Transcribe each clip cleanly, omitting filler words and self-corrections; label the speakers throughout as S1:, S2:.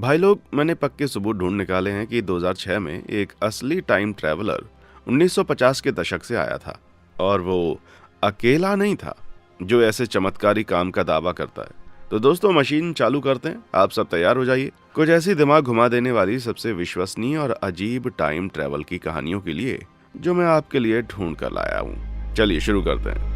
S1: भाई लोग, मैंने पक्के सबूत ढूंढ निकाले हैं कि 2006 में एक असली टाइम ट्रैवलर 1950 के दशक से आया था। और वो अकेला नहीं था जो ऐसे चमत्कारी काम का दावा करता है। तो दोस्तों, मशीन चालू करते हैं। आप सब तैयार हो जाइए कुछ ऐसी दिमाग घुमा देने वाली सबसे विश्वसनीय और अजीब टाइम ट्रैवल की कहानियों के लिए जो मैं आपके लिए ढूंढ कर लाया हूँ। चलिए शुरू करते हैं।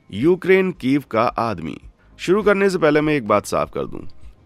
S1: यूक्रेन कीव का आदमी। शुरू करने से पहले मैं एक बात साफ कर दूं,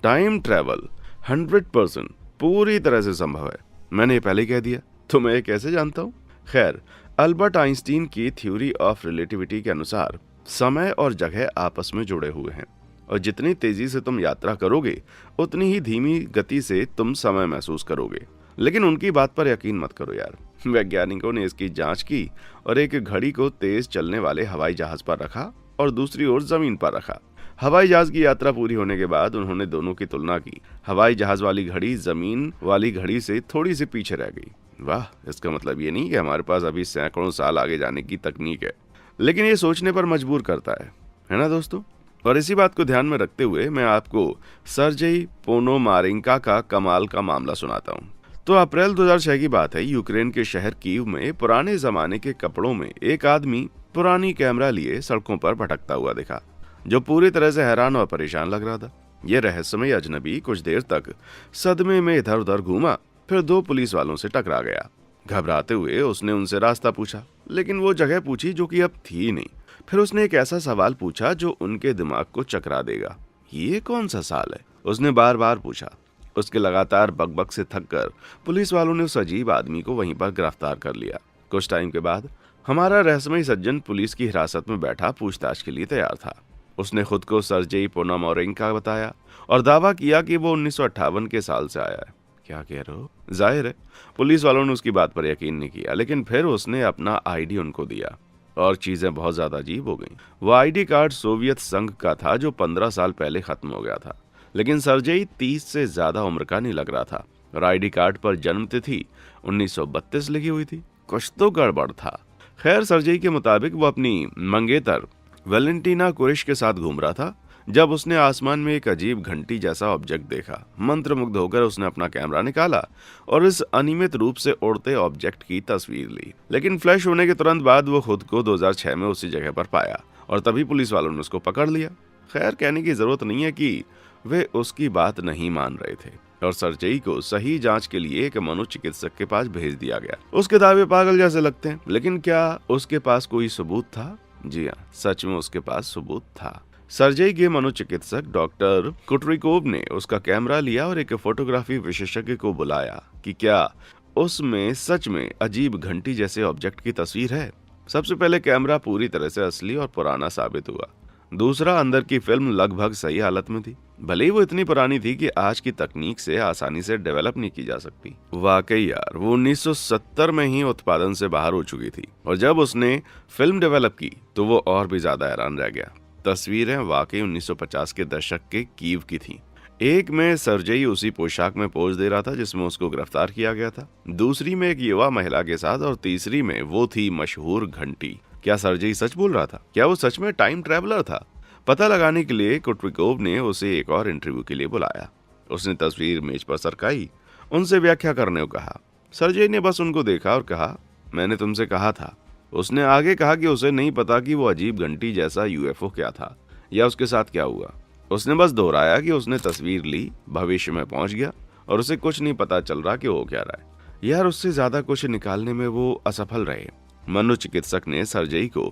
S1: टाइम ट्रैवल 100% पूरी तरह से संभव है। मैंने ये पहले कह दिया, तो मैं ये कैसे जानता हूं? खैर, अल्बर्ट आइंस्टीन की थ्योरी ऑफ रिलेटिविटी के अनुसार समय और जगह आपस में जुड़े हुए हैं और जितनी तेजी से तुम यात्रा करोगे उतनी ही धीमी गति से तुम समय महसूस करोगे। लेकिन उनकी बात पर यकीन मत करो यार। वैज्ञानिकों ने इसकी जांच की और एक घड़ी को तेज चलने वाले हवाई जहाज पर रखा और दूसरी ओर जमीन पर रखा। हवाई जहाज की यात्रा पूरी होने के बाद उन्होंने दोनों की तुलना की। हवाई जहाज वाली घड़ी जमीन वाली घड़ी से थोड़ी सी पीछे रह गई। वाह, इसका मतलब ये नहीं कि हमारे पास अभी सैकड़ों साल आगे जाने की तकनीक है, लेकिन ये सोचने पर मजबूर करता है ना दोस्तों? और इसी बात को ध्यान में रखते हुए मैं आपको सर्जेई पोनोमारेंको का कमाल का मामला सुनाता हूँ। तो अप्रैल 2006 की बात है। यूक्रेन के शहर कीव में पुराने जमाने के कपड़ों में एक आदमी पुरानी कैमरा लिए सड़कों पर भटकता हुआ दिखा, जो पूरी तरह से हैरान और परेशान लग रहा था। यह रहस्यमय अजनबी कुछ देर तक सदमे में इधर उधर घूमा, फिर दो पुलिस वालों से टकरा गया। घबराते हुए उसने उनसे रास्ता पूछा, लेकिन वो जगह पूछी जो कि अब थी नहीं। फिर उसने एक ऐसा सवाल पूछा जो उनके दिमाग को चकरा देगा। ये कौन सा साल है? उसने बार बार पूछा। उसके लगातार बकबक से थककर पुलिस वालों ने उस अजीब आदमी को वहीं पर गिरफ्तार कर लिया। कुछ टाइम के बाद हमारा रहस्यमय सज्जन पुलिस की हिरासत में बैठा पूछताछ के लिए तैयार था। उसने खुद को सर्जेई पोनोमारेंको बताया और दावा किया कि वो 1958 के साल से आया है। क्या कह रहे हो? जाहिर है पुलिस वालों ने उसकी बात पर यकीन नहीं किया, लेकिन फिर उसने अपना आईडी उनको दिया और चीजें बहुत ज्यादा अजीब हो गईं। वो आईडी कार्ड सोवियत संघ का था जो 15 साल पहले खत्म हो गया था, लेकिन सर्जेई 30 से ज्यादा उम्र का नहीं लग रहा था और आईडी कार्ड पर जन्म तिथि 1932 लिखी हुई थी। कुछ तो गड़बड़ था। खैर, सर्जेई के मुताबिक वो अपनी मंगेतर वैलेंटीना कुरिश के साथ घूम रहा था जब उसने आसमान में एक अजीब घंटी जैसा ऑब्जेक्ट देखा। मंत्रमुग्ध होकर उसने अपना कैमरा निकाला और इस अनियमित रूप से उड़ते ऑब्जेक्ट की तस्वीर ली। लेकिन फ्लैश होने के तुरंत बाद वो खुद को 2006 में उसी जगह पर पाया और तभी पुलिस वालों ने उसको पकड़ लिया। खैर, कहने की जरूरत नहीं है कि वे उसकी बात नहीं मान रहे थे और सर्जेई को सही जांच के लिए एक मनोचिकित्सक के पास भेज दिया गया। उसके दावे पागल जैसे लगते हैं, लेकिन क्या उसके पास कोई सबूत था? जी हाँ, सच में उसके पास सबूत था। सर्जेई के मनोचिकित्सक डॉक्टर कुटरिकोव ने उसका कैमरा लिया और एक फोटोग्राफी विशेषज्ञ को बुलाया कि क्या उसमें सच में अजीब घंटी जैसे ऑब्जेक्ट की तस्वीर है। सबसे पहले कैमरा पूरी तरह से असली और पुराना साबित हुआ। दूसरा, अंदर की फिल्म लगभग सही हालत में थी, भले ही वो इतनी पुरानी थी कि आज की तकनीक से आसानी से डेवलप नहीं की जा सकती। वाकई यार, वो 1970 में ही उत्पादन से बाहर हो चुकी थी और जब उसने फिल्म डेवलप की तो वो और भी ज्यादा हैरान रह गया। तस्वीरें वाकई 1950 के दशक के कीव की थीं। एक में सर्जेई उसी पोशाक में पोज दे रहा था जिसमें उसको गिरफ्तार किया गया था, दूसरी में एक युवा महिला के साथ और तीसरी में वो थी मशहूर घंटी। क्या सर्जेई सच बोल रहा था? क्या वो सच में टाइम ट्रैवलर था? पता लगाने के लिए कुटरिकोव ने उसे एक और इंटरव्यू के लिए बुलाया। उसने तस्वीर मेज पर सरकाई, उनसे व्याख्या करने को कहा। सर्जेई ने बस उनको देखा और कहा, मैंने तुमसे कहा था। उसने आगे कहा कि उसे नहीं पता कि वो अजीब घंटी जैसा यूएफओ क्या था या उसके साथ क्या हुआ। उसने बस दोहराया कि उसने तस्वीर ली, भविष्य में पहुंच गया और उसे कुछ नहीं पता चल रहा कि वो क्या रहा है। यार, उससे ज्यादा कुछ निकालने में वो असफल रहे। मनोचिकित्सक ने सर्जेई को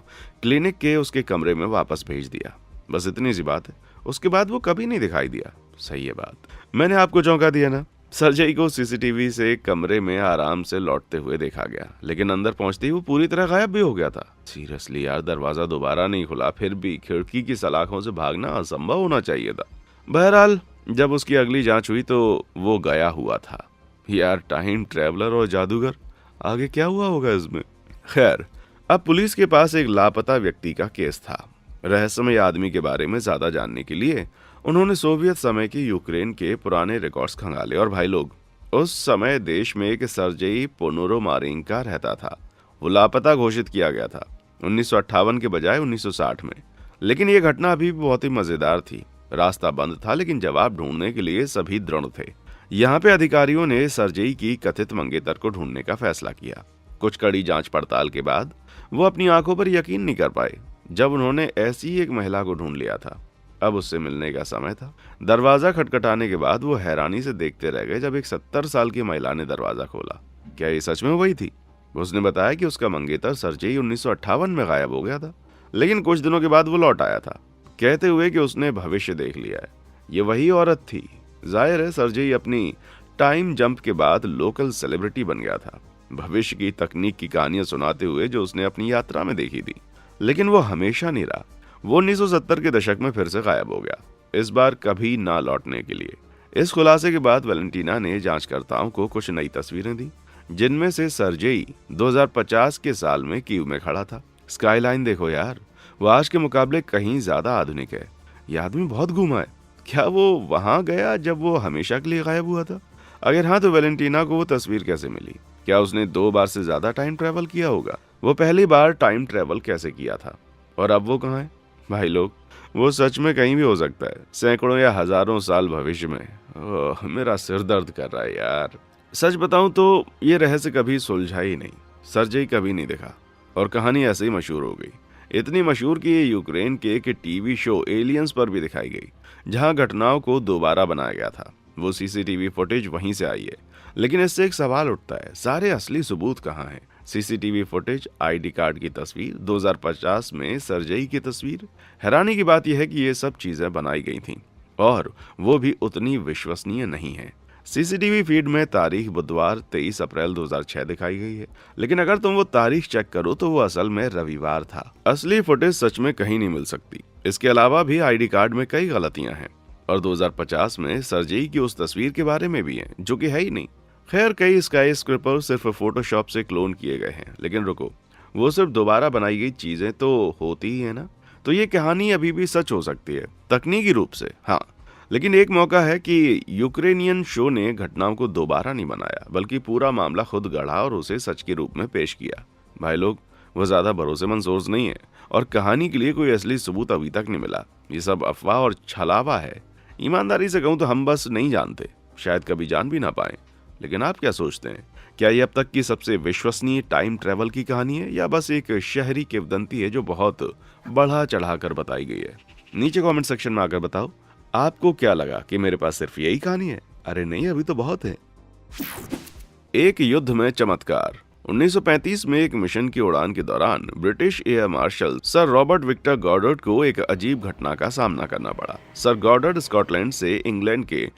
S1: क्लिनिक के उसके कमरे में वापस भेज दिया। बस इतनी सी बात है। उसके बाद वो कभी नहीं दिखाई दिया। सही है बात, मैंने आपको चौंका दिया ना। सर्जेई को सीसीटीवी से कमरे में आराम से लौटते हुए देखा गया, लेकिन अंदर पहुंचते ही वो पूरी तरह गायब भी हो गया था। सीरियसली यार, दरवाजा दोबारा नहीं खुला, फिर भी खिड़की की सलाखों से भागना असंभव होना चाहिए था। बहरहाल, जब उसकी अगली जांच हुई तो वो गया हुआ था। यार, टाइम ट्रैवलर और जादूगर, आगे क्या हुआ होगा इसमें? खैर, अब पुलिस के पास एक लापता व्यक्ति का केस था। रहस्यमय आदमी के बारे में ज्यादा जानने के लिए उन्होंने सोवियत समय के यूक्रेन के पुराने रिकॉर्ड्स खंगाले। और भाई लोग, उस समय देश में एक सर्जेई पोनोमारेंको रहता था। वो लापता घोषित किया गया था। 1958 के बजाय 1960 में। लेकिन ये घटना अभी भी बहुत ही मजेदार थी। रास्ता बंद था लेकिन जवाब ढूंढने के लिए सभी दृढ़ थे। यहाँ पे अधिकारियों ने सर्जेई की कथित मंगेतर को ढूंढने का फैसला किया। कुछ कड़ी जांच पड़ताल के बाद वो अपनी आंखों पर यकीन नहीं कर पाए जब उन्होंने ऐसी ही एक महिला को ढूंढ लिया था। अब उससे मिलने का समय था। दरवाजा खटखटाने के बाद वो हैरानी से देखते रह गए जब एक 70 साल की महिला ने दरवाजा खोला। क्या ये सच में वही थी? उसने बताया कि उसका मंगेतर सर्जेई 1958 में गायब हो गया था, लेकिन कुछ दिनों के बाद वो लौट आया था, कहते हुए कि उसने भविष्य देख लिया है। ये वही औरत थी। जाहिर है सर्जेई अपनी टाइम जंप के बाद लोकल सेलिब्रिटी बन गया था, भविष्य की तकनीक की कहानियां सुनाते हुए जो उसने अपनी यात्रा में देखी थी। लेकिन वो हमेशा नहीं रहा। वो 1970 के दशक में फिर से गायब हो गया, इस बार कभी ना लौटने के लिए। इस खुलासे के बाद वैलेंटीना ने जांचकर्ताओं को कुछ नई तस्वीरें दी, जिनमें से सर्जेई 2050 के साल में कीव में खड़ा था। स्काईलाइन देखो यार, वो आज के मुकाबले कहीं ज्यादा आधुनिक है। यह आदमी बहुत घूमा है। क्या वो वहां गया जब वो हमेशा के लिए गायब हुआ था? अगर हाँ, तो वैलेंटीना को वो तस्वीर कैसे मिली? क्या उसने 2 बार से ज्यादा टाइम ट्रेवल किया होगा? वो पहली बार टाइम ट्रेवल कैसे किया था और अब वो कहाँ है? भाई लोग, वो सच में कहीं भी हो सकता है, सैकड़ों या हजारों साल भविष्य में। ओह, मेरा सिर दर्द कर रहा है यार। सच बताऊं तो ये रहस्य कभी सुलझा ही नहीं। सर्जेई कभी नहीं दिखा और कहानी ऐसे ही मशहूर हो गई। इतनी मशहूर कि ये यूक्रेन के एक टीवी शो एलियंस पर भी दिखाई गई, जहां घटनाओं को दोबारा बनाया गया था। वो सीसीटीवी फुटेज वहीं से आई है। लेकिन इससे एक सवाल उठता है, सारे असली सबूत कहाँ हैं? सीसीटीवी फुटेज, आईडी कार्ड की तस्वीर, 2050 में सर्जेई की तस्वीर। हैरानी की बात यह है कि ये सब चीजें बनाई गई थीं और वो भी उतनी विश्वसनीय नहीं है। सीसीटीवी फीड में तारीख बुधवार 23 अप्रैल 2006 दिखाई गई है, लेकिन अगर तुम वो तारीख चेक करो तो वो असल में रविवार था। असली फुटेज सच में कहीं नहीं मिल सकती। इसके अलावा भी आईडी कार्ड में कई गलतियां हैं और 2050 में सर्जेई की उस तस्वीर के बारे में भी है जो कि है ही नहीं। खैर, कई स्काई स्क्रैपर सिर्फ फोटोशॉप से क्लोन किए गए हैं, लेकिन रुको, वो सिर्फ दोबारा बनाई गई चीजें तो होती ही है ना। तो ये कहानी अभी भी सच हो सकती है तकनीकी रूप से, हाँ। लेकिन एक मौका है कि यूक्रेनियन शो ने घटनाओं को दोबारा नहीं बनाया, बल्कि पूरा मामला खुद गढ़ा और उसे सच के रूप में पेश किया। भाई लोग, वो ज्यादा भरोसेमंद सोर्स नहीं है और कहानी के लिए कोई असली सबूत अभी तक नहीं मिला। ये सब अफवाह और छलावा है। ईमानदारी से कहूं तो हम बस नहीं जानते, शायद कभी जान भी ना पाए। लेकिन आप क्या सोचते हैं? क्या ये अब तक की सबसे विश्वसनीय टाइम ट्रेवल की कहानी है या बस एक शहरी किंवदंती है जो बहुत बढ़ा चढ़ाकर बताई गई है? नीचे कमेंट सेक्शन में आकर बताओ, आपको क्या लगा कि मेरे पास सिर्फ यही कहानी है? अरे नहीं, अभी तो बहुत है। एक युद्ध में चमत्कार। 1935 में एक मिशन की उड़ान के दौरान British air marshal sir Robert Victor Goddard को एक अजीब घटना का सामना करना पड़ा। सर गॉडर्ड स्कॉटलैंड से इंग्लैंड के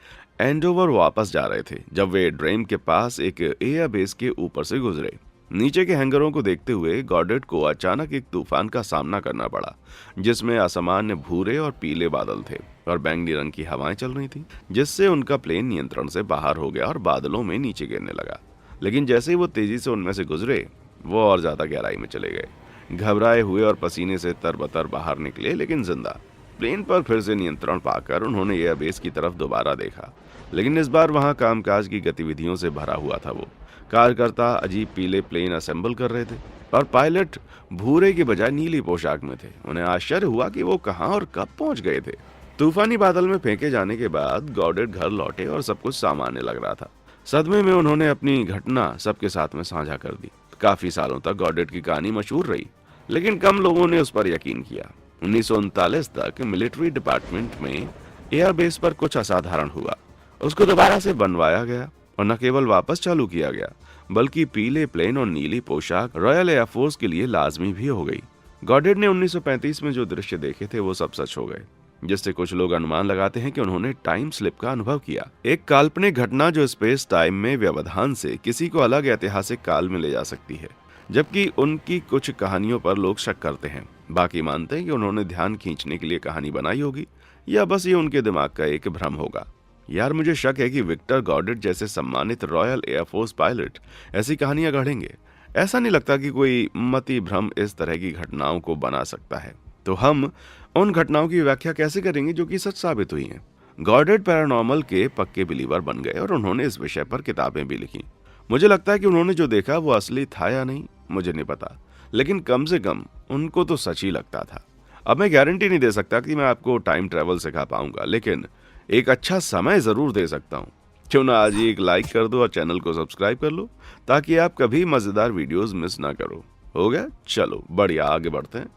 S1: एंडोवर वापस जा रहे थे जब वे ड्रेम के पास एक एयर बेस के ऊपर से गुजरे। नीचे के हैंगरों को देखते हुए गॉडर्ड को अचानक एक तूफान का सामना करना पड़ा, जिसमें असामान्य भूरे और पीले बादल थे और बैंगनी रंग की हवाएं चल रही थी, जिससे उनका प्लेन नियंत्रण से बाहर हो गया और बादलों में नीचे गिरने लगा। लेकिन जैसे ही वो तेजी से उनमें से गुजरे, वो और ज्यादा गहराई में चले गए। घबराए हुए और पसीने से तरबतर बाहर निकले, लेकिन जिंदा। प्लेन पर फिर से नियंत्रण पाकर उन्होंने एयरबेस की तरफ दोबारा देखा, लेकिन इस बार वहां कामकाज की गतिविधियों से भरा हुआ था। वो कार्यकर्ता अजीब पीले प्लेन असेंबल कर रहे थे और पायलट भूरे के बजाय नीली पोशाक में थे। उन्हें आश्चर्य हुआ कि वो कहां और कब पहुंच गए थे। तूफानी बादल में फेंके जाने के बाद गॉडर्ड घर लौटे और सब कुछ सामान्य लग रहा था। सदमे में उन्होंने अपनी घटना सबके साथ में साझा कर दी। काफी सालों तक गॉडर्ड की कहानी मशहूर रही, लेकिन कम लोगों ने उस पर यकीन किया। 1939 तक मिलिट्री डिपार्टमेंट में एयरबेस पर कुछ असाधारण हुआ। उसको दोबारा से बनवाया गया और न केवल वापस चालू किया गया, बल्कि पीले प्लेन और नीली पोशाक रॉयल एयरफोर्स के लिए लाजमी भी हो गई। गॉडर्ड ने 1935 में जो दृश्य देखे थे वो सब सच हो गए, जिससे कुछ लोग अनुमान लगाते हैं कि उन्होंने टाइम स्लिप का अनुभव किया। एक काल्पनिक घटना जो स्पेस टाइम में व्यवधान से किसी को अलग ऐतिहासिक काल में ले जा सकती है। जबकि उनकी कुछ कहानियों पर लोग शक करते हैं। बाकी मानते हैं कि उन्होंने ध्यान खींचने के लिए कहानी बनाई होगी या बस ये उनके दिमाग का एक भ्रम होगा। यार, मुझे शक है कि विक्टर गॉडर्ड जैसे सम्मानित रॉयल एयरफोर्स पायलट ऐसी कहानियां गढ़ेंगे। ऐसा नहीं लगता कि कोई मति भ्रम इस तरह की घटनाओं को बना सकता है। तो हम उन घटनाओं की व्याख्या कैसे करेंगे जो कि सच साबित हुई हैं? गॉडर्ड पैरानॉर्मल के पक्के बिलीवर बन गए और उन्होंने इस विषय पर किताबें भी लिखी। मुझे लगता है कि उन्होंने जो देखा वो असली था या नहीं, मुझे नहीं पता, लेकिन कम से कम उनको तो सच ही लगता था। अब मैं गारंटी नहीं दे सकता कि मैं आपको टाइम ट्रेवल सिखा पाऊंगा, लेकिन एक अच्छा समय जरूर दे सकता हूँ। क्यों ना आज ही एक लाइक कर दो और चैनल को सब्सक्राइब कर लो, ताकि आप कभी मजेदार वीडियोस मिस ना करो। हो गया? चलो बढ़िया, आगे बढ़ते हैं।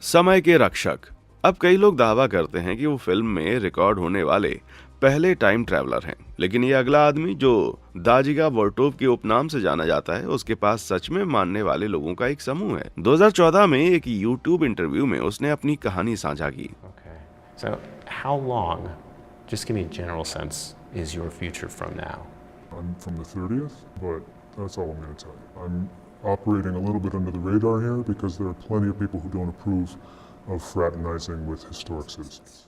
S1: समय के रक्षक। अब कई लोग दावा करते हैं कि वो फिल्म में रिकॉर्ड होने वाले पहले टाइम ट्रैवलर हैं, लेकिन ये अगला आदमी जो दाजिगा वर्टोव के उपनाम से जाना जाता है, उसके पास सच में मानने वाले लोगों का एक समूह है। 2014 में एक YouTube इंटरव्यू में उसने अपनी कहानी साझा की।
S2: Okay. So how long, just give me a general sense, is your future from now?
S3: I'm from the 30th, but that's all I'm going to tell you. I'm operating a little bit under the radar here because there are plenty of people who don't approve of fraternizing with historic citizens.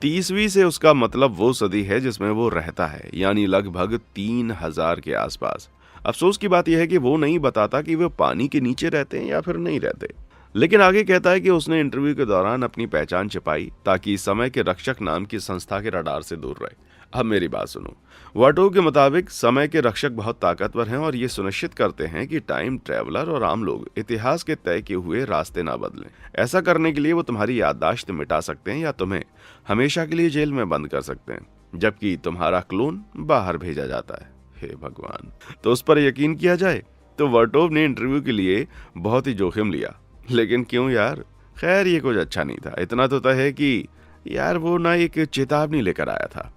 S1: 30वीं से उसका मतलब वो सदी है जिसमें वो रहता है, यानी लगभग 3000 के आसपास। अफसोस की बात यह है कि वो नहीं बताता कि वो पानी के नीचे रहते हैं या फिर नहीं रहते, लेकिन आगे कहता है कि उसने इंटरव्यू के दौरान अपनी पहचान छिपाई ताकि समय के रक्षक नाम की संस्था के रडार से दूर रहे। अब मेरी बात सुनो। वाटो के मुताबिक समय के रक्षक बहुत ताकतवर हैं और ये सुनिश्चित करते हैं कि टाइम ट्रैवलर और आम लोग इतिहास के तय किए हुए रास्ते ना बदलें। ऐसा करने के लिए वो तुम्हारी याददाश्त मिटा सकते हैं या तुम्हें हमेशा के लिए जेल में बंद कर सकते हैं, जबकि तुम्हारा क्लोन बाहर भेजा जाता है। हे भगवान! तो उस पर यकीन किया जाए। तो वर्टोव ने इंटरव्यू के लिए बहुत ही जोखिम लिया, लेकिन क्यों यार? खैर, ये कुछ अच्छा नहीं था। इतना तो तय है कि यार वो ना एक चेतावनी लेकर आया था।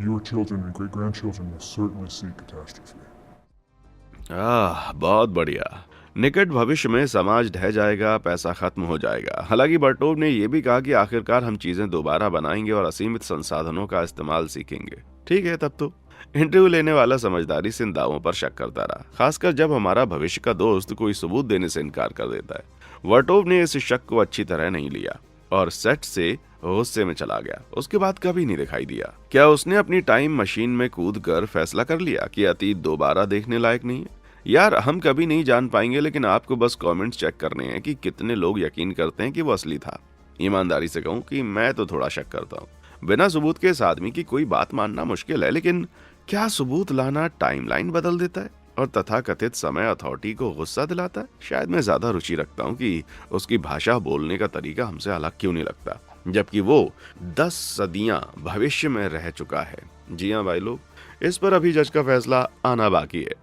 S3: Your children and great-grandchildren will certainly see catastrophe.
S1: बहुत बढ़िया। निकट भविष्य में समाज ढह जाएगा, पैसा खत्म हो जाएगा। हालांकि बर्टोव ने यह भी कहा कि आखिरकार हम चीजें दोबारा बनाएंगे और असीमित संसाधनों का इस्तेमाल सीखेंगे। ठीक है, तब तो। इंटरव्यू लेने वाला समझदारी से इन दावों पर शक करता रहा, खासकर जब हमारा भविष्य का दोस्त कोई सबूत देने से इनकार कर देता है। वर्टोव ने इस शक को अच्छी तरह नहीं लिया और सेट से गुस्से में चला गया। उसके बाद कभी नहीं दिखाई दिया। क्या उसने अपनी टाइम मशीन में कूदकर फैसला कर लिया कि अतीत दोबारा देखने लायक नहीं है? यार, हम कभी नहीं जान पाएंगे, लेकिन आपको बस कमेंट्स चेक करने हैं कि कितने लोग यकीन करते हैं कि वो असली था। ईमानदारी से कहूं कि मैं तो थोड़ा शक करता हूं। बिना सबूत के इस आदमी की कोई बात मानना मुश्किल है, लेकिन क्या सबूत लाना टाइमलाइन बदल देता है और तथाकथित समय अथॉरिटी को गुस्सा दिलाता है? शायद मैं ज्यादा रुचि रखता हूं कि उसकी भाषा, बोलने का तरीका हमसे अलग क्यों नहीं लगता, जबकि वो 10 सदियां भविष्य में रह चुका है। जी हाँ भाई लोग, इस पर अभी जज का फैसला आना बाकी है।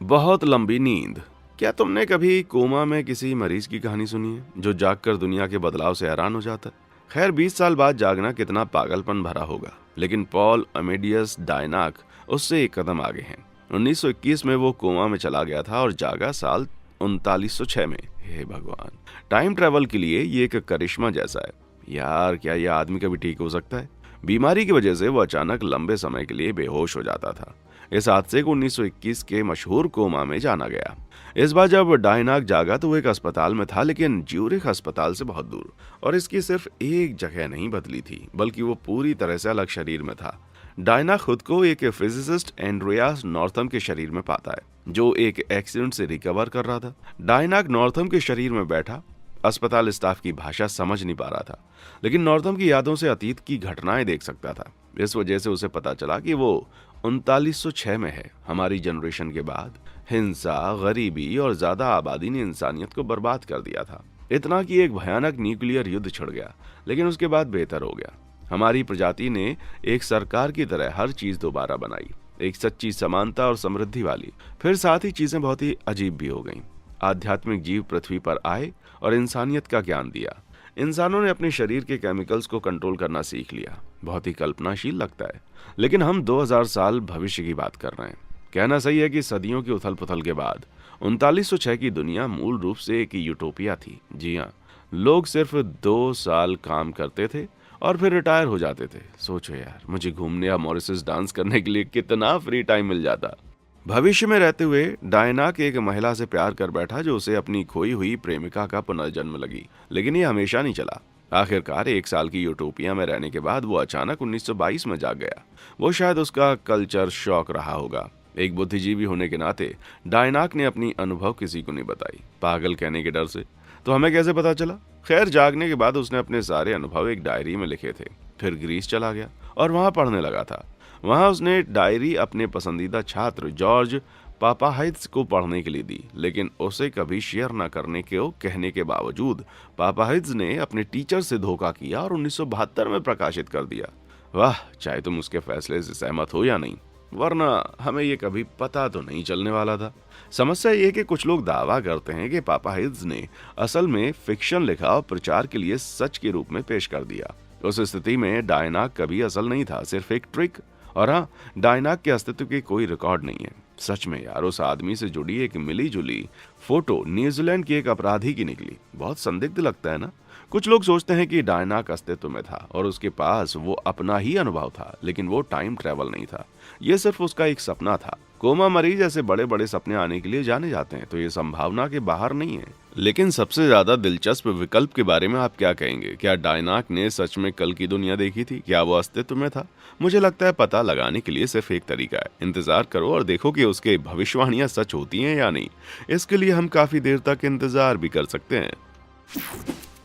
S1: बहुत लंबी नींद। क्या तुमने कभी कोमा में किसी मरीज की कहानी सुनी है जो जागकर दुनिया के बदलाव से हैरान हो जाता है? खैर, 20 साल बाद जागना कितना पागलपन भरा होगा, लेकिन पॉल अमेडियस डायनाक उससे एक कदम आगे हैं। 1921 में वो कोमा में चला गया था और जागा साल 3906 में। हे भगवान! टाइम ट्रैवल के लिए ये एक करिश्मा जैसा है। यार, क्या यह आदमी कभी ठीक हो सकता है? बीमारी की वजह से वो अचानक लंबे समय के लिए बेहोश हो जाता था। इस हादसे को 1921 के मशहूर कोमा में जाना गया। इस बार जब डायनाक जागा तो वो एक अस्पताल में था, लेकिन ज्यूरिख अस्पताल से बहुत दूर। और इसकी सिर्फ एक जगह नहीं बदली थी, बल्कि वो पूरी तरह से अलग शरीर में था। डायना खुद को एक फिजिसिस्ट एंड्रियास नॉर्थम के शरीर में पाता है, जो एक एक्सीडेंट से रिकवर कर रहा था। डायनाक नॉर्थम के शरीर में बैठा अस्पताल स्टाफ की भाषा समझ नहीं पा रहा था, लेकिन नॉर्थम की यादों से अतीत की घटनाएं देख सकता था। इस वजह से उसे पता चला कि वो 3906 में है। हमारी जनरेशन के बाद हिंसा, गरीबी और ज्यादा आबादी ने इंसानियत को बर्बाद कर दिया था। इतना कि एक भयानक न्यूक्लियर युद्ध छिड़ गया, लेकिन उसके बाद बेहतर हो गया। हमारी प्रजाति ने एक सरकार की तरह हर चीज दोबारा बनाई, एक सच्ची समानता और समृद्धि वाली। फिर साथ ही चीजें बहुत ही अजीब भी हो गईं। आध्यात्मिक जीव पृथ्वी पर आए और इंसानियत का ज्ञान दिया। इंसानों ने अपने शरीर के केमिकल्स को कंट्रोल करना सीख लिया। बहुत ही कल्पनाशील लगता है, लेकिन हम 2000 साल भविष्य की बात कर रहे हैं। कहना सही है कि सदियों की उथल पुथल के बाद 3906 की दुनिया मूल रूप से एक यूटोपिया थी। जी हाँ, लोग सिर्फ 2 साल काम करते थे और फिर रिटायर हो जाते थे। सोचो यार, मुझे घूमने या मॉरिशस डांस करने के लिए कितना फ्री टाइम मिल जाता। भविष्य में रहते हुए डायनाक एक महिला से प्यार कर बैठा जो उसे अपनी खोई हुई प्रेमिका का पुनर्जन्म लगी, लेकिन ये हमेशा नहीं चला। आखिरकार 1 साल की यूटोपिया में रहने के बाद वो अचानक 1922 में जाग गया। वो शायद उसका कल्चर शॉक रहा होगा। एक बुद्धिजीवी होने के नाते डायनाक ने अपनी अनुभव किसी को नहीं बताई, पागल कहने के डर से। तो हमें कैसे पता चला? खैर, जागने के बाद उसने अपने सारे अनुभव एक डायरी में लिखे थे। फिर ग्रीस चला गया और वहां पढ़ने लगा था। वहां उसने डायरी अपने पसंदीदा छात्र जॉर्ज पापा हाइट्स को पढ़ने के लिए दी, लेकिन उसे कभी शेयर न करने के कहने के बावजूद पापा हाइट्स ने अपने टीचर से धोखा किया और 1972 में प्रकाशित कर दिया। वाह, चाहे तुम उसके फैसले से सहमत हो या नहीं, वरना हमें ये कभी पता तो नहीं चलने वाला था। समस्या ये है कि कुछ लोग दावा करते हैं कि पापा हाइट्स ने असल में फिक्शन लिखा और प्रचार के लिए सच के रूप में पेश कर दिया। उस स्थिति में डायनाक कभी असल नहीं था, सिर्फ एक ट्रिक। और हाँ, डायनाक के अस्तित्व की कोई रिकॉर्ड नहीं है। सच में यार, उस आदमी से जुड़ी एक मिली जुली फोटो न्यूजीलैंड की एक अपराधी की निकली। बहुत संदिग्ध लगता है ना। कुछ लोग सोचते हैं कि डायनाक अस्तित्व में था और उसके पास वो अपना ही अनुभव था, लेकिन वो टाइम ट्रेवल नहीं था, ये सिर्फ उसका एक सपना था। कोमा मरीज ऐसे बड़े बड़े सपने आने के लिए जाने जाते हैं, तो ये संभावना के बाहर नहीं है। लेकिन सबसे ज्यादा दिलचस्प विकल्प के बारे में आप क्या कहेंगे? क्या डायनाक ने सच में कल की दुनिया देखी थी? क्या वो अस्तित्व में था? मुझे लगता है पता लगाने के लिए सिर्फ एक तरीका है, इंतजार करो और देखो कि उसके भविष्यवाणियां सच होती हैं या नहीं। इसके लिए हम काफी देर तक इंतजार भी कर सकते हैं।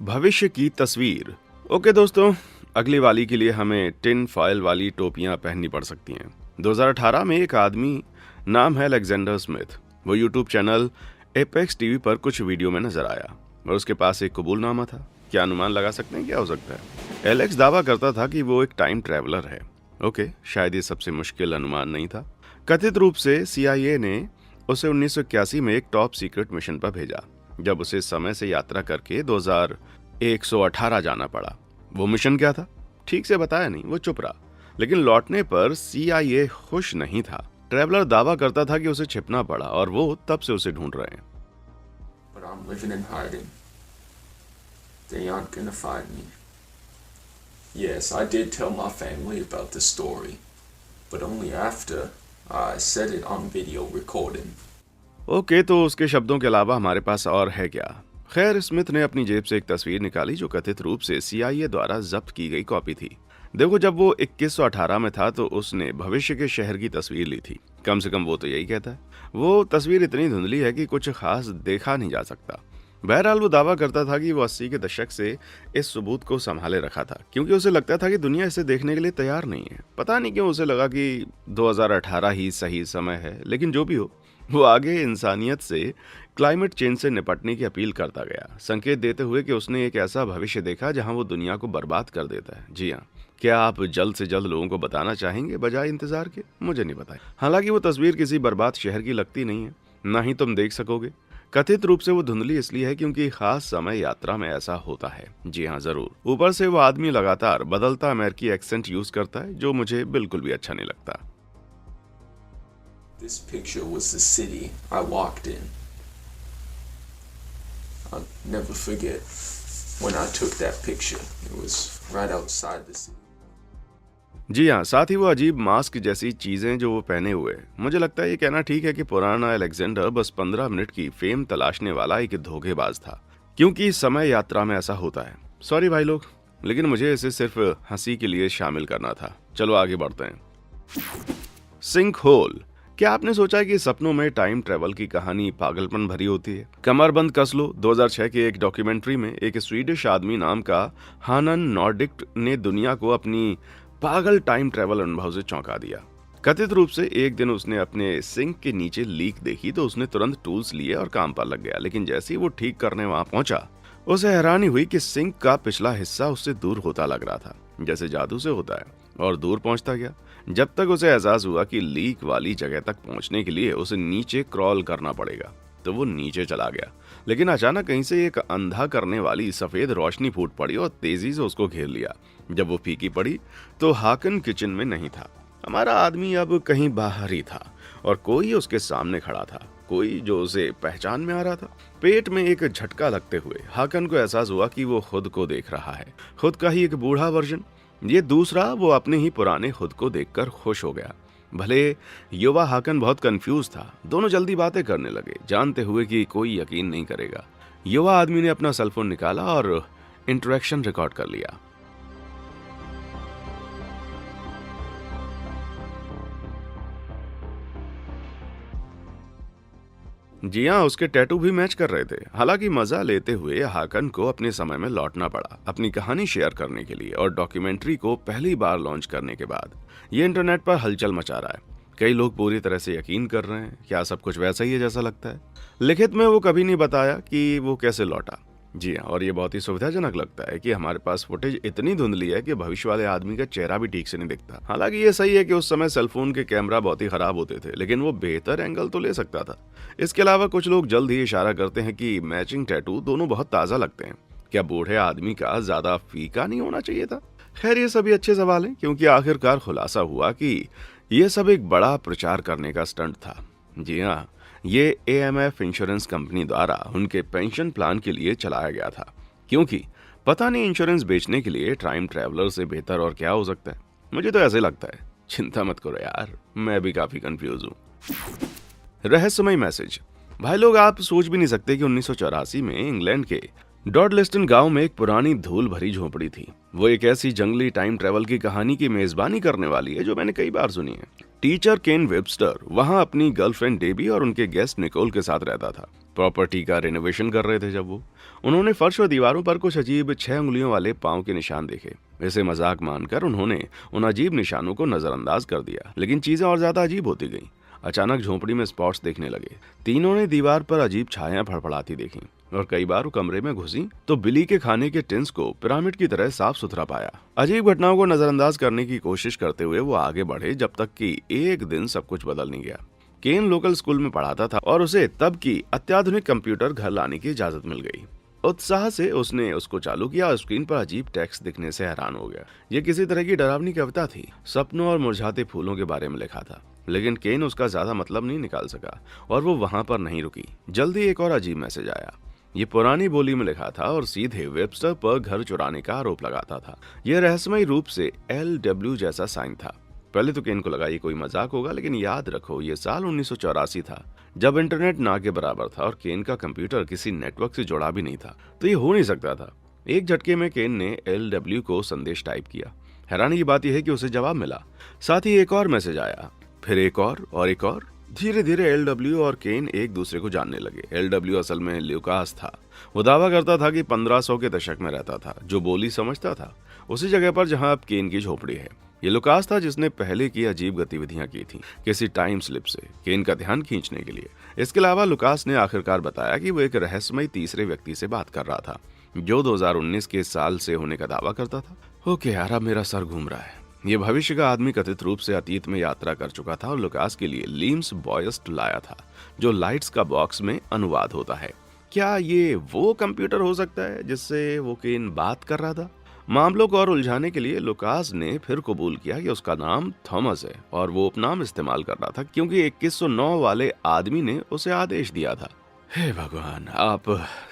S1: भविष्य की तस्वीर। ओके दोस्तों, अगली वाली के लिए हमें टिन फॉयल वाली टोपियां पहननी पड़ सकती हैं। 2018 में एक आदमी, नाम है अलेक्जेंडर स्मिथ, वो यूट्यूब चैनल एपेक्स टीवी पर कुछ वीडियो में नजर आया और उसके पास एक कबूलनामा था। क्या अनुमान लगा सकते हैं क्या हो सकता है? एलेक्स दावा करता था कि वो एक टाइम ट्रैवलर है। ओके, शायद ये सबसे मुश्किल अनुमान नहीं था। कथित रूप से CIA ने उसे 1981 में एक टॉप सीक्रेट मिशन पर भेजा, जब उसे समय से यात्रा करके 2118 जाना पड़ा। वो मिशन क्या था? ठीक से बताया नहीं, वो चुप रहा। लेकिन लौटने पर CIA खुश नहीं था। ट्रैवलर दावा करता था कि उसे छिपना पड़ा और वो तब से उसे ढूंढ रहे हैं।
S4: But I'm living in hiding. They aren't gonna find me. Yes, I did tell my family about the story, but only after I said it on video recording.
S1: Okay, तो उसके शब्दों के अलावा हमारे पास और है क्या? खैर, स्मिथ ने अपनी जेब से एक तस्वीर निकाली जो कथित रूप से CIA द्वारा जब्त की गई कॉपी थी। देखो, जब वो 2118 में था तो उसने भविष्य के शहर की तस्वीर ली थी। कम से कम वो तो यही कहता है। वो तस्वीर इतनी धुंधली है कि कुछ खास देखा नहीं जा सकता। बहरहाल, वो दावा करता था कि वो 80 के दशक से इस सबूत को संभाले रखा था, क्योंकि उसे लगता था कि दुनिया इसे देखने के लिए तैयार नहीं है। पता नहीं क्यों उसे लगा कि 2018 ही सही समय है। लेकिन जो भी हो, वो आगे इंसानियत से क्लाइमेट चेंज से निपटने की अपील करता गया, संकेत देते हुए कि उसने एक ऐसा भविष्य देखा जहां वो दुनिया को बर्बाद कर देता है। जी हाँ, क्या आप जल्द से जल्द लोगों को बताना चाहेंगे बजाय इंतजार के? मुझे नहीं बताएं। हालांकि वो तस्वीर किसी बर्बाद शहर की लगती नहीं है, ना ही तुम देख सकोगे। कथित रूप से वो धुंधली इसलिए है क्योंकि खास समय यात्रा में ऐसा होता है। जी हाँ, जरूर। ऊपर से वो आदमी लगातार बदलता अमेरिकी एक्सेंट यूज करता है, जो मुझे बिल्कुल भी अच्छा नहीं लगता।
S4: This picture was the city I walked in. I'll never forget when I took that picture. It was right outside the city.
S1: जी हाँ, साथ ही वो अजीब मास्क जैसी चीजें जो वो पहने हुए। मुझे लगता है ये कहना ठीक है कि पुराना अलेक्जेंडर बस 15 मिनट की फेम तलाशने वाला एक धोखेबाज था, क्योंकि समय यात्रा में ऐसा होता है। सॉरी भाई लोग, लेकिन मुझे इसे सिर्फ हंसी के लिए शामिल करना था। चलो आगे बढ़ते हैं। Sinkhole. क्या आपने सोचा कि सपनों में टाइम ट्रेवल की कहानी पागलपन भरी होती है? कमरबंद कस लो। 2006 के एक डॉक्यूमेंट्री में एक स्वीडिश आदमी नाम का हानन नॉर्डिक ने दुनिया को अपनी पागल टाइम ट्रेवल अनुभव से चौंका दिया। कथित रूप से एक दिन उसने अपने सिंक के नीचे लीक देखी तो उसने तुरंत टूल्स लिए और काम पर लग गया। लेकिन जैसे ही वो ठीक करने वहां पहुंचा, उसे हैरानी हुई कि सिंक का पिछला हिस्सा उससे दूर होता लग रहा था, जैसे जादू से होता है, और दूर पहुंचता गया, जब तक उसे एहसास हुआ कि लीक वाली जगह तक पहुंचने के लिए उसे नीचे क्रॉल करना पड़ेगा। तो वो नीचे चला गया, लेकिन अचानक कहीं से एक अंधा करने वाली सफेद रोशनी फूट पड़ी और तेजी से उसको घेर लिया। जब वो फीकी पड़ी तो हाकन किचन में नहीं था। हमारा आदमी अब कहीं बाहर ही था और कोई उसके सामने खड़ा था, कोई जो उसे पहचान में आ रहा था। पेट में एक झटका लगते हुए हाकन को एहसास हुआ कि वो खुद को देख रहा है, खुद का ही एक बूढ़ा वर्जन। ये दूसरा वो अपने ही पुराने खुद को देखकर खुश हो गया। भले युवा हाकन बहुत कंफ्यूज था। दोनों जल्दी बातें करने लगे, जानते हुए कि कोई यकीन नहीं करेगा। युवा आदमी ने अपना सेलफोन निकाला और इंटरेक्शन रिकॉर्ड कर लिया। जी हाँ, उसके टैटू भी मैच कर रहे थे। हालांकि मजा लेते हुए हाकन को अपने समय में लौटना पड़ा अपनी कहानी शेयर करने के लिए, और डॉक्यूमेंट्री को पहली बार लॉन्च करने के बाद ये इंटरनेट पर हलचल मचा रहा है। कई लोग पूरी तरह से यकीन कर रहे हैं, क्या सब कुछ वैसा ही है जैसा लगता है। लिखित में वो कभी नहीं बताया कि वो कैसे लौटा। जी हाँ, और ये बहुत ही सुविधाजनक लगता है कि हमारे पास फुटेज इतनी धुंधली है कि भविष्य वाले आदमी का चेहरा भी ठीक से नहीं दिखता। हालांकि ये सही है कि उस समय सेलफोन के कैमरा बहुत ही खराब होते थे, लेकिन वो बेहतर एंगल तो ले सकता था। इसके अलावा कुछ लोग जल्द ही इशारा करते हैं कि मैचिंग टैटू दोनों बहुत ताज़ा लगते हैं। क्या बूढ़े आदमी का ज्यादा फीका नहीं होना चाहिए था? खैर, ये सभी अच्छे सवाल हैं, क्योंकि आखिरकार खुलासा हुआ कि ये सब एक बड़ा प्रचार करने का स्टंट था। जी हाँ, ये AMF इंश्योरेंस कंपनी द्वारा उनके पेंशन प्लान के लिए चलाया गया था, क्योंकि पता नहीं इंश्योरेंस बेचने के लिए टाइम ट्रैवलर से बेहतर और क्या हो सकता है। मुझे तो ऐसे लगता है। चिंता मत करो यार, मैं भी काफी कंफ्यूज हूँ। रहस्यमय मैसेज। भाई लोग, आप सोच भी नहीं सकते कि 1984 में इंग्लैंड के डॉडलिस्टन गांव में एक पुरानी धूल भरी झोपड़ी थी। वो एक ऐसी जंगली टाइम ट्रेवल की कहानी की मेजबानी करने वाली है जो मैंने कई बार सुनी है। टीचर केन वेबस्टर वहां अपनी गर्लफ्रेंड डेबी और उनके गेस्ट निकोल के साथ रहता था। प्रॉपर्टी का रिनोवेशन कर रहे थे जब उन्होंने फर्श और दीवारों पर कुछ अजीब 6 उंगलियों वाले पांव के निशान देखे। इसे मजाक मानकर उन्होंने उन अजीब निशानों को नजरअंदाज कर दिया, लेकिन चीजें और ज्यादा अजीब होती गईं। अचानक झोंपड़ी में स्पॉट्स देखने लगे। तीनों ने दीवार पर अजीब छायां फड़फड़ाती देखी और कई बार वो कमरे में घुसी तो बिली के खाने के टिन्स को पिरामिड की तरह साफ सुथरा पाया। अजीब घटनाओं को नजरअंदाज करने की कोशिश करते हुए वो आगे बढ़े, जब तक कि एक दिन सब कुछ बदल नहीं गया। केन लोकल स्कूल में पढ़ाता था और उसे तब की अत्याधुनिक कंप्यूटर घर लाने की इजाजत मिल गई। उत्साह से उसने उसको चालू किया और स्क्रीन पर अजीब टेक्स्ट दिखने से हैरान हो गया। ये किसी तरह की डरावनी कविता थी, सपनों और मुरझाते फूलों के बारे में लिखा था। लेकिन केन उसका ज्यादा मतलब नहीं निकाल सका और वो वहां पर नहीं रुकी। जल्दी एक और अजीब मैसेज आया। ये पुरानी बोली में लिखा था और सीधे वेबस्टर पर घर चुराने का आरोप लगाता था। यह रहस्यमय रूप से LW जैसा साइन था। पहले तो केन को लगा ये कोई मजाक होगा, लेकिन याद रखो ये साल 1984 था, जब इंटरनेट ना के बराबर था और केन का कंप्यूटर किसी नेटवर्क से जुड़ा भी नहीं था, तो ये हो नहीं सकता था। एक झटके में केन ने LW को संदेश टाइप किया। हैरानी की बात यह है कि उसे जवाब मिला। साथ ही एक और मैसेज आया, फिर एक और एक और। धीरे धीरे LW और केन एक दूसरे को जानने लगे। LW असल में ल्यूकास था। वो दावा करता था कि 1500 के दशक में रहता था, जो बोली समझता था उसी जगह पर जहां अब केन की झोपड़ी है। ये लुकास था जिसने पहले की अजीब गतिविधियां की थी, किसी टाइम स्लिप से केन का ध्यान खींचने के लिए। इसके अलावा लुकास ने आखिरकार बताया कि वो एक रहस्यमय तीसरे व्यक्ति से बात कर रहा था, जो 2019 के साल से होने का दावा करता था। ओके यार, अब मेरा सर घूम रहा है। ये भविष्य का आदमी कथित रूप से अतीत में यात्रा कर चुका था और लुकास के लिए लीम्स बॉयस्ट लाया था, जो लाइट्स का बॉक्स में अनुवाद होता है। क्या ये वो कंप्यूटर हो सकता है जिससे वो केन बात कर रहा था? मामलों को और उलझाने के लिए लुकास ने फिर कबूल किया कि उसका नाम थॉमस है और वो उपनाम इस्तेमाल कर रहा था क्योंकि 2109 वाले आदमी ने उसे आदेश दिया था। हे भगवान, आप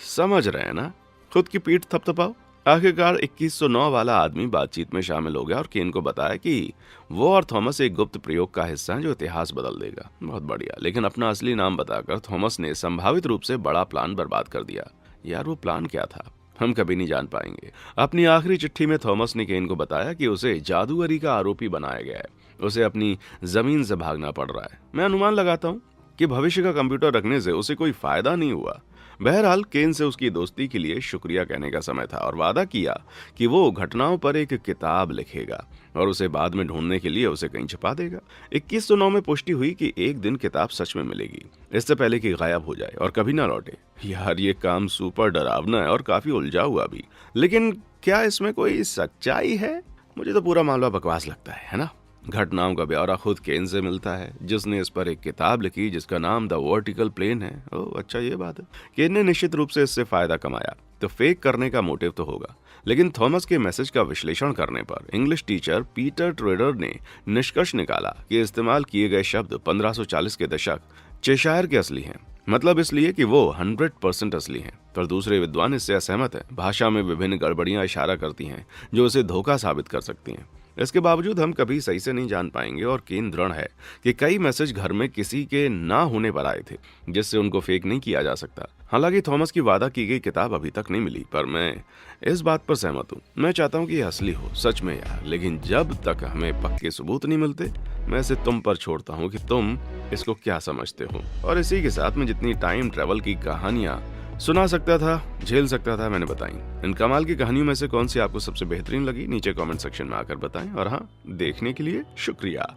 S1: समझ रहे हैं ना? खुद की पीठ थपथपाओ। आखिरकार 2109 वाला आदमी बातचीत में शामिल हो गया और केन को बताया कि वो और थॉमस एक गुप्त प्रयोग का हिस्सा है जो इतिहास बदल देगा। बहुत बढ़िया, लेकिन अपना असली नाम बताकर थॉमस ने संभावित रूप से बड़ा प्लान बर्बाद कर दिया। यार, वो प्लान क्या था हम कभी नहीं जान पाएंगे। अपनी आखिरी चिट्ठी में थॉमस ने केन को बताया कि उसे जादूगरी का आरोपी बनाया गया है, उसे अपनी जमीन से भागना पड़ रहा है। मैं अनुमान लगाता हूँ कि भविष्य का कंप्यूटर रखने से उसे कोई फायदा नहीं हुआ। बहरहाल केन से उसकी दोस्ती के लिए शुक्रिया कहने का समय था और वादा किया कि वो घटनाओं पर एक किताब लिखेगा और उसे बाद में ढूंढने के लिए उसे कहीं छुपा देगा। 2109 में पुष्टि हुई कि एक दिन किताब सच में मिलेगी, इससे पहले कि गायब हो जाए और कभी ना लौटे। यार, ये काम सुपर डरावना है और काफी उलझा हुआ भी, लेकिन क्या इसमें कोई सच्चाई है? मुझे तो पूरा मामला बकवास लगता है ना? घटनाओं का ब्यौरा खुद केन से मिलता है, जिसने इस पर एक किताब लिखी जिसका नाम द वर्टिकल प्लेन है। ओह अच्छा, ये बात है। केन ने निश्चित रूप से इससे फायदा कमाया, तो फेक करने का मोटिव तो होगा। लेकिन थॉमस के मैसेज का विश्लेषण करने पर इंग्लिश टीचर पीटर ट्रेडर ने निष्कर्ष निकाला कि इस्तेमाल किए गए शब्द 1540 के दशक चेशायर के असली हैं। मतलब इसलिए कि वो 100% असली हैं। पर दूसरे विद्वान इससे असहमत हैं। भाषा में विभिन्न गड़बड़ियां इशारा करती हैं जो उसे धोखा साबित कर सकती हैं। इसके बावजूद हम कभी सही से नहीं जान पाएंगे और केन दृढ़ है कि कई मैसेज घर में किसी के ना होने पर आए थे, जिससे उनको फेक नहीं किया जा सकता। हालांकि थॉमस की वादा की गई किताब अभी तक नहीं मिली, पर मैं इस बात पर सहमत हूँ। मैं चाहता हूँ कि यह असली हो, सच में यार। लेकिन जब तक हमें पक्के सबूत नहीं मिलते, मैं इसे तुम पर छोड़ता हूँ कि तुम इसको क्या समझते हो। और इसी के साथ में जितनी टाइम ट्रेवल की कहानियां सुना सकता था, झेल सकता था, मैंने बताई। इन कमाल की कहानियों में से कौन सी आपको सबसे बेहतरीन लगी, नीचे कमेंट सेक्शन में आकर बताएं। और हाँ, देखने के लिए शुक्रिया।